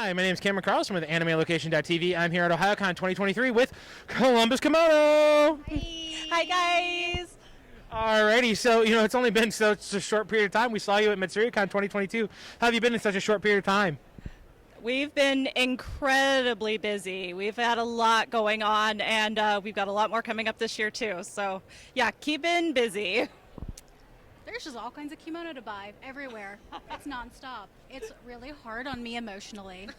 Hi, my name is Cameron Carlson with AnimeLocation.tv. I'm here at Ohayocon 2023 with Columbus Kimono. Hi guys. Alrighty, so it's only been such a short period of time. We saw you at MatsuryCon 2022. How have you been in such a short period of time? We've been incredibly busy. We've had a lot going on, and we've got a lot more coming up this year too. So yeah, keeping busy. There's just all kinds of kimono to buy everywhere. It's nonstop. It's really hard on me emotionally.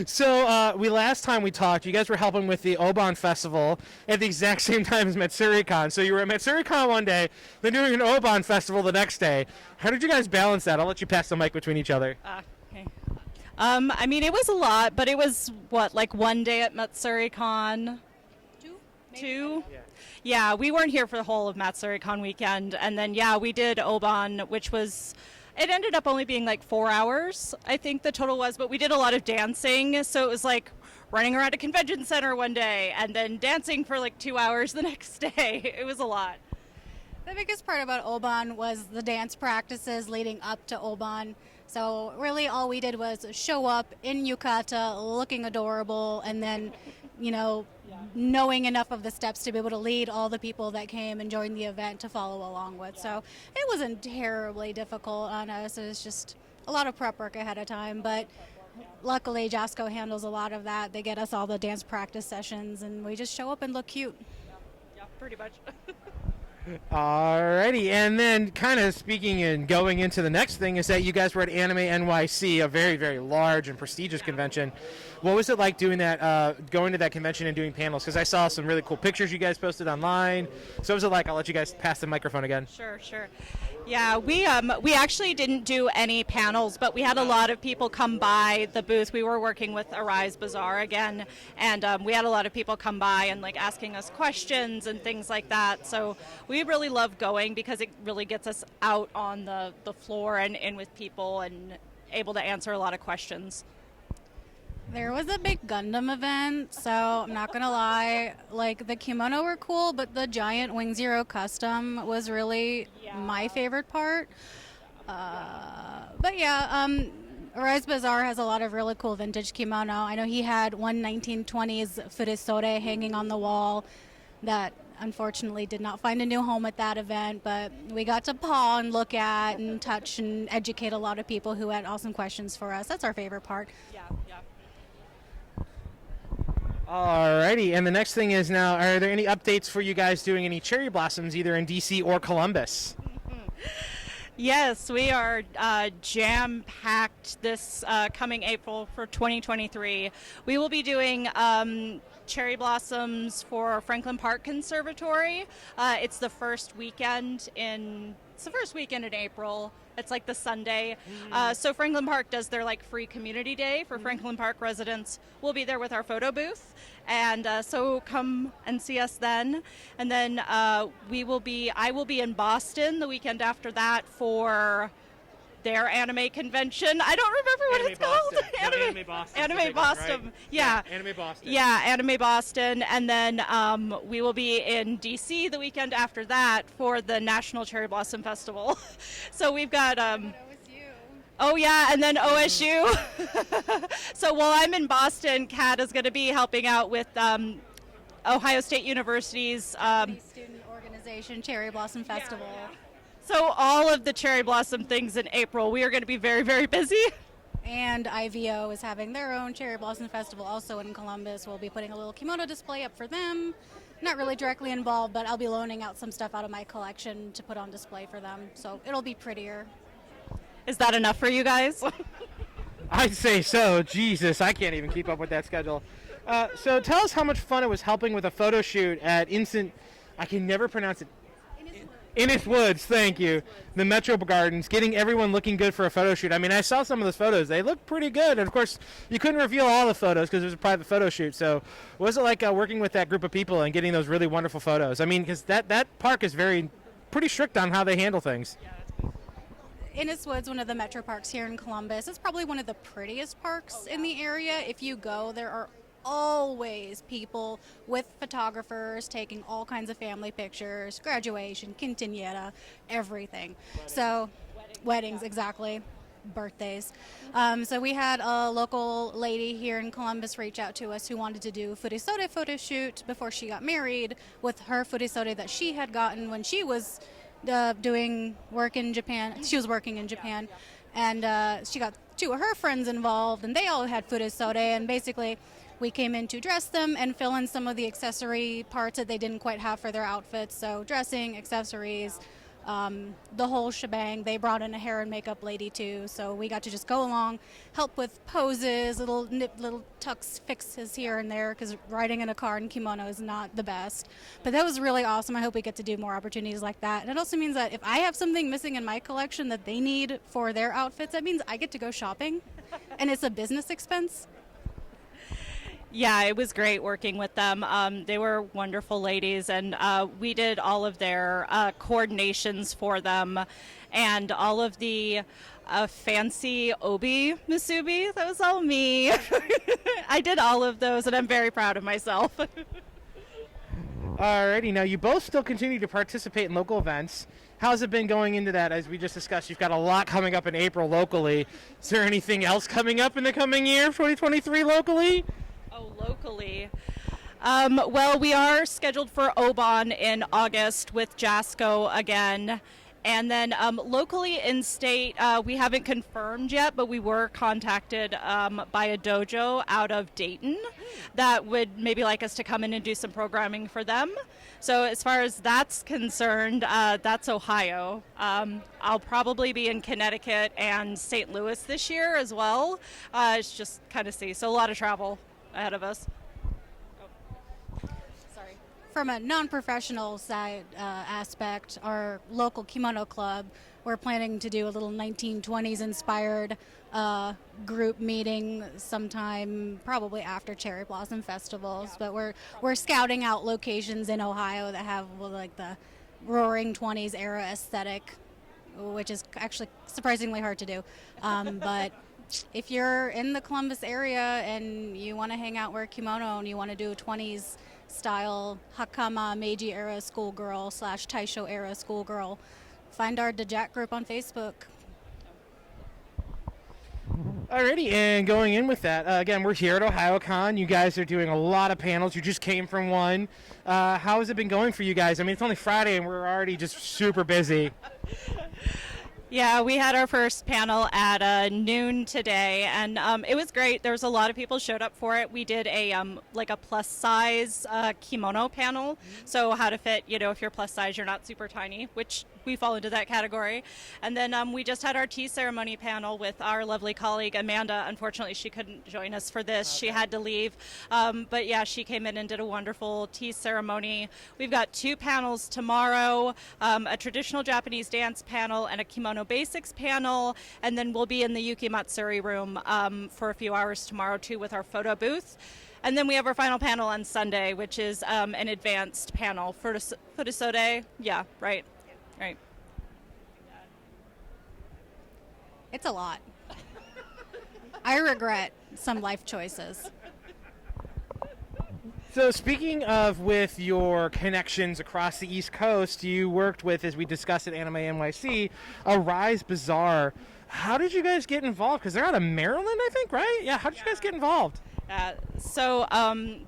So last time we talked, you guys were helping with the Oban Festival at the exact same time as MatsuryCon. So you were at MatsuryCon one day, then doing an Oban Festival the next day. How did you guys balance that? I'll let you pass the mic between each other. Okay. I mean, it was a lot, but it was like one day at MatsuryCon? Two? Yeah, we weren't here for the whole of MatsuryCon weekend. And then, yeah, we did Oban, which was, it ended up only being like 4 hours, I think the total was. But we did a lot of dancing. So it was like running around a convention center one day and then dancing for like 2 hours the next day. It was a lot. The biggest part about Oban was the dance practices leading up to Oban. So really all we did was show up in yukata looking adorable and then, knowing enough of the steps to be able to lead all the people that came and joined the event to follow along with. So it wasn't terribly difficult on us. It was just a lot of prep work ahead of time. But luckily, Jasco handles a lot of that. They get us all the dance practice sessions, and we just show up and look cute. Yeah, pretty much. Alrighty, and then kind of speaking and going into the next thing is that you guys were at Anime NYC, a very, very large and prestigious convention. What was it like doing that, going to that convention and doing panels? Because I saw some really cool pictures you guys posted online. So what was it like? I'll let you guys pass the microphone again. Sure. Yeah, we actually didn't do any panels, but we had a lot of people come by the booth. We were working with Arise Bazaar again, and we had a lot of people come by and like asking us questions and things like that. So we really love going because it really gets us out on the floor and in with people and able to answer a lot of questions. There was a big Gundam event, so I'm not going to lie. Like, the kimono were cool, but the giant Wing Zero custom was really my favorite part. But yeah, Arise Bazaar has a lot of really cool vintage kimono. I know he had one 1920s furisore hanging on the wall that unfortunately did not find a new home at that event, but we got to paw and look at and touch and educate a lot of people who had awesome questions for us. That's our favorite part. Yeah. Alrighty, and the next thing is now, are there any updates for you guys doing any cherry blossoms either in DC or Columbus? Yes, we are jam-packed this coming April for 2023. We will be doing cherry blossoms for Franklin Park Conservatory. It's the first weekend in April. It's like the Sunday. So Franklin Park does their like free community day for Franklin Park residents. We'll be there with our photo booth. And so come and see us then. And then I will be in Boston the weekend after that for their anime convention. I don't remember what it's called. Anime Boston. Anime Boston. Right? Yeah. Anime Boston. Yeah, Anime Boston. And then we will be in DC the weekend after that for the National Cherry Blossom Festival. So we've got oh yeah, and then OSU. So while I'm in Boston, Kat is going to be helping out with Ohio State University's Student organization Cherry Blossom Festival. Yeah. So all of the cherry blossom things in April, we are going to be very, very busy. And IVO is having their own Cherry Blossom Festival also in Columbus. We'll be putting a little kimono display up for them. Not really directly involved, but I'll be loaning out some stuff out of my collection to put on display for them. So it'll be prettier. Is that enough for you guys? I'd say so. Jesus, I can't even keep up with that schedule. So tell us how much fun it was helping with a photo shoot at I can never pronounce it. Innis Woods, thank you. The Metro Gardens, getting everyone looking good for a photo shoot. I mean, I saw some of those photos. They look pretty good. And, of course, you couldn't reveal all the photos because it was a private photo shoot. So what was it like working with that group of people and getting those really wonderful photos? I mean, because that park is pretty strict on how they handle things. Innis Woods, one of the metro parks here in Columbus, is probably one of the prettiest parks in the area. If you go, there are always people with photographers taking all kinds of family pictures, graduation, quinceañera, everything. Weddings. So, weddings, exactly. birthdays. So we had a local lady here in Columbus reach out to us who wanted to do a furisode photo shoot before she got married with her furisode that she had gotten when she was doing work in Japan. She was working in Japan, and she got two of her friends involved, and they all had furisode, and basically we came in to dress them and fill in some of the accessory parts that they didn't quite have for their outfits. So dressing, accessories, the whole shebang. They brought in a hair and makeup lady too, so we got to just go along, help with poses, little tucks fixes here and there, because riding in a car in kimono is not the best. But that was really awesome. I hope we get to do more opportunities like that. And it also means that if I have something missing in my collection that they need for their outfits, that means I get to go shopping, and it's a business expense. Yeah, it was great working with them. They were wonderful ladies, and we did all of their coordinations for them, and all of the fancy obi musubi. That was all me. I did all of those, and I'm very proud of myself. Alrighty, now you both still continue to participate in local events. How's it been going into that? As we just discussed, you've got a lot coming up in April locally. Is there anything else coming up in the coming year, 2023 locally? Oh, locally. Well, we are scheduled for Oban in August with JASCO again. And then locally in state, we haven't confirmed yet, but we were contacted by a dojo out of Dayton that would maybe like us to come in and do some programming for them. So as far as that's concerned, that's Ohio. I'll probably be in Connecticut and St. Louis this year as well. It's just kind of see. So a lot of travel ahead of us. From a non-professional side aspect, our local kimono club, we're planning to do a little 1920s inspired group meeting sometime probably after Cherry Blossom Festivals. But we're scouting out locations in Ohio that have like the Roaring 20s era aesthetic, which is actually surprisingly hard to do. But if you're in the Columbus area and you want to hang out, wear kimono, and you want to do a 20s style Hakama Meiji era schoolgirl / Taisho era schoolgirl, find our Dejak group on Facebook. Alrighty, and going in with that, again, we're here at Ohayocon. You guys are doing a lot of panels. You just came from one. How has it been going for you guys? I mean, it's only Friday and we're already just super busy. Yeah, we had our first panel at noon today, and it was great. There was a lot of people showed up for it. We did a like a plus size kimono panel, so how to fit, if you're plus size, you're not super tiny, which we fall into that category. And then we just had our tea ceremony panel with our lovely colleague Amanda. Unfortunately, she couldn't join us for this. Okay. She had to leave. But yeah, she came in and did a wonderful tea ceremony. We've got two panels tomorrow, a traditional Japanese dance panel and a kimono basics panel. And then we'll be in the Yuki Matsuri room for a few hours tomorrow too with our photo booth. And then we have our final panel on Sunday, which is an advanced panel for Furisode. Yeah, right. Right. It's a lot. I regret some life choices. So speaking of with your connections across the East Coast, you worked with, as we discussed at Anime NYC, a Rise Bazaar. How did you guys get involved? Because they're out of Maryland, I think, right? Yeah, how did you guys get involved? So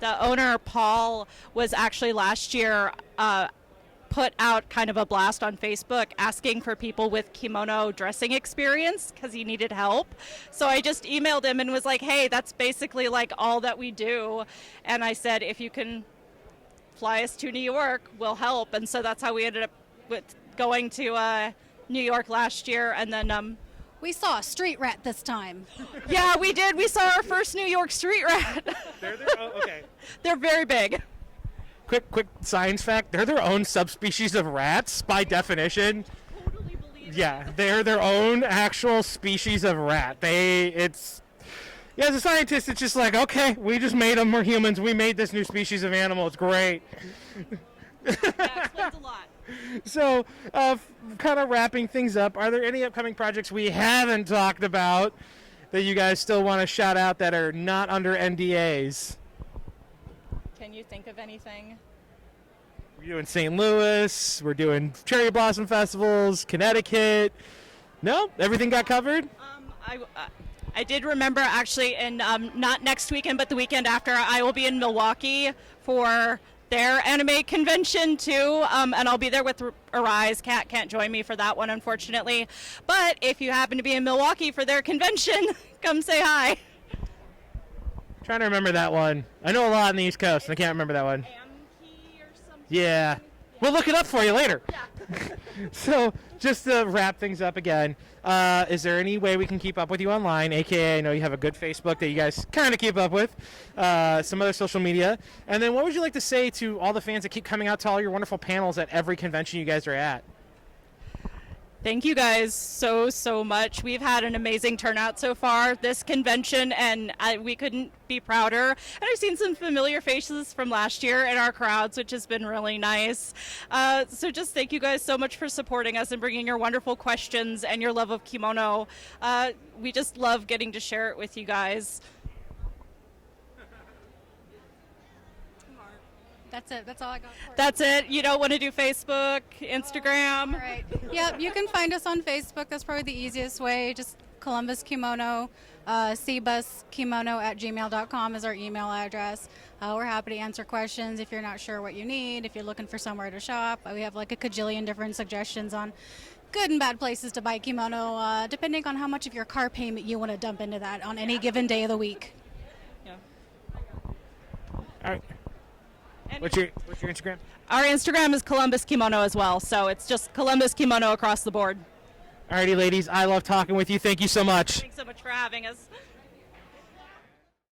the owner, Paul, was actually last year put out kind of a blast on Facebook asking for people with kimono dressing experience because he needed help. So I just emailed him and was like, hey, that's basically like all that we do. And I said, if you can fly us to New York, we'll help. And so that's how we ended up with going to New York last year. And then we saw a street rat this time. Yeah, we did. We saw our first New York street rat. Okay. They're very big. Quick science fact, they're their own subspecies of rats by definition. Totally believe yeah, they're their own actual species of rat. As a scientist, it's just like, okay, we just made them, we're humans, we made this new species of animal, it's great. That explains a lot. So, kind of wrapping things up, are there any upcoming projects we haven't talked about that you guys still want to shout out that are not under NDAs? Can you think of anything? We're doing St. Louis, we're doing Cherry Blossom Festivals, Connecticut. No? Everything got covered? I did remember actually, and not next weekend, but the weekend after, I will be in Milwaukee for their anime convention too, and I'll be there with Arise. Kat can't join me for that one, unfortunately. But if you happen to be in Milwaukee for their convention, come say hi. Trying to remember that one. I know a lot on the East Coast, and I can't remember that one. Amki or something? Yeah. We'll look it up for you later. Yeah. So, just to wrap things up again, is there any way we can keep up with you online? AKA, I know you have a good Facebook that you guys kind of keep up with, some other social media. And then what would you like to say to all the fans that keep coming out to all your wonderful panels at every convention you guys are at? Thank you guys so much. We've had an amazing turnout so far this convention, and we couldn't be prouder. And I've seen some familiar faces from last year in our crowds, which has been really nice. So just thank you guys so much for supporting us and bringing your wonderful questions and your love of kimono. We just love getting to share it with you guys. That's it. That's all I got for you. That's it. You don't want to do Facebook, Instagram? All right. Yep, you can find us on Facebook. That's probably the easiest way. Just Columbus Kimono, cbuskimono@gmail.com is our email address. We're happy to answer questions if you're not sure what you need, if you're looking for somewhere to shop. We have like a cajillion different suggestions on good and bad places to buy kimono, depending on how much of your car payment you want to dump into that on any given day of the week. Yeah. All right. What's your Instagram? Our Instagram is Columbus Kimono as well, so it's just Columbus Kimono across the board. Alrighty, ladies. I love talking with you. Thank you so much. Thanks so much for having us.